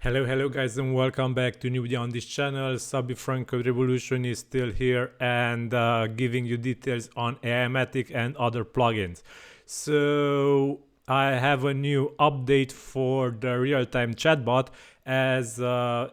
Hello guys, and welcome back to a new video on this channel. Szabi from CodeRevolution is still here and giving you details on Aimogen and other plugins. So I have a new update for the RealTime Chatbot, as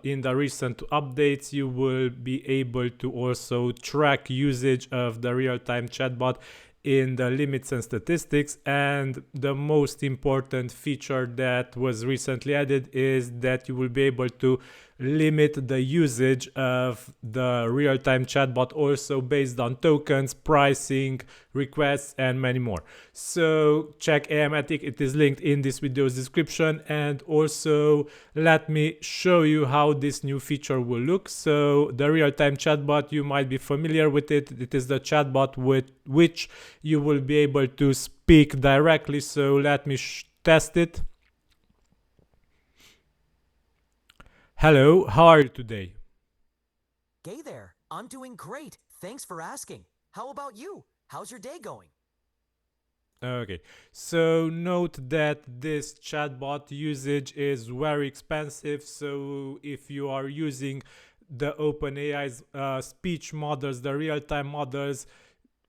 in the recent updates you will be able to also track usage of the RealTime Chatbot in the limits and statistics. And the most important feature that was recently added is that you will be able to limit the usage of the real-time chatbot also based on tokens, pricing, requests, and many more. So check Aimogen, it is linked in this video's description. And also let me show you how this new feature will look. So the real-time chatbot, you might be familiar with it. It is the chatbot with which you will be able to speak directly. So let me test it. Hello, how are you today? Hey there, I'm doing great. Thanks for asking. How about you? How's your day going? Okay, so note that this chatbot usage is very expensive. So if you are using the OpenAI's speech models, the real-time models,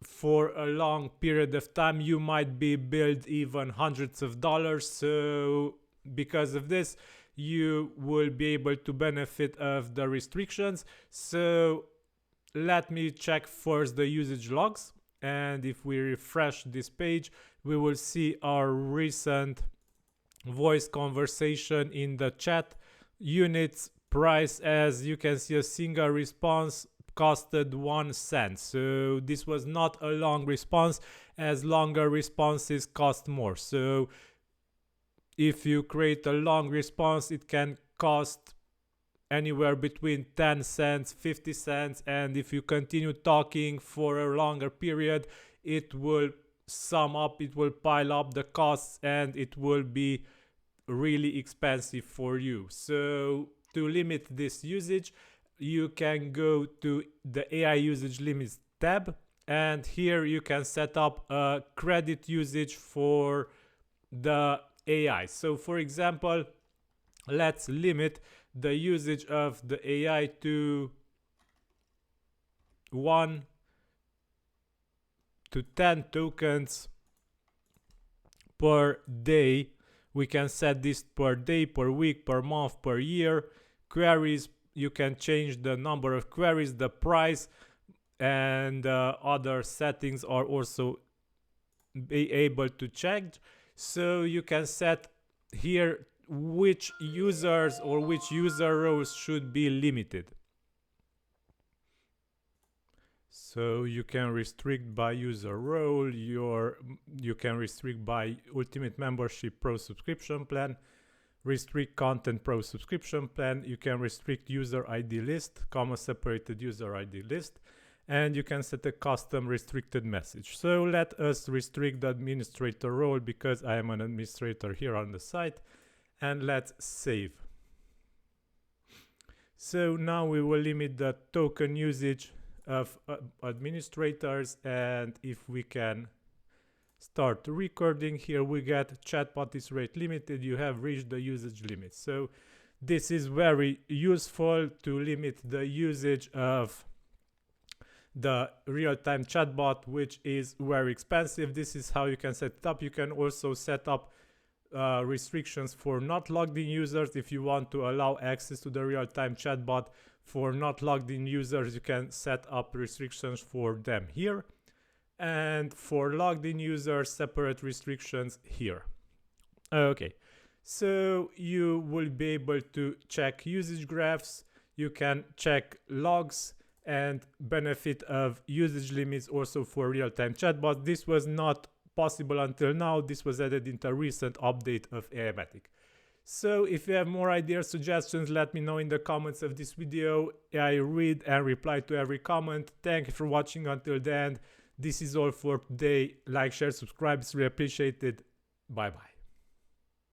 for a long period of time, you might be billed even hundreds of dollars. So because of this, you will be able to benefit of the restrictions. So let me check first the usage logs, and if we refresh this page, we will see our recent voice conversation in the chat. Units price, as you can see, a single response costed 1 cent. So this was not a long response, as longer responses cost more. So if you create a long response, it can cost anywhere between 10 cents, 50 cents. And if you continue talking for a longer period, it will sum up, it will pile up the costs, and it will be really expensive for you. So to limit this usage, you can go to the AI usage limits tab, and here you can set up a credit usage for the AI. So for example, let's limit the usage of the AI to 1 to 10 tokens per day. We can set this per day, per week, per month, per year. Queries, you can change the number of queries, the price, and other settings are also be able to check. So you can set here which users or which user rows should be limited. So you can restrict by user role, you can restrict by Ultimate Membership Pro subscription plan, restrict Content Pro subscription plan, you can restrict user ID list, comma separated user ID list, and you can set a custom restricted message. So let us restrict the administrator role because I am an administrator here on the site, and let's save. So now we will limit the token usage of administrators, and if we can start recording, here we get chatbot is rate limited, you have reached the usage limit. So this is very useful to limit the usage of the real-time chatbot, which is very expensive. This is how you can set it up. You can also set up restrictions for not logged in users. If you want to allow access to the real-time chatbot for not logged in users, you can set up restrictions for them here, and for logged in users, separate restrictions here. Okay, so you will be able to check usage graphs, you can check logs, and benefit of usage limits also for real-time chatbots. This was not possible until now. This was added in the recent update of Aimogen. So if you have more ideas, suggestions, let me know in the comments of this video. I read and reply to every comment. Thank you for watching until the end. This is all for today. Like, share, subscribe, it's really appreciated. Bye bye.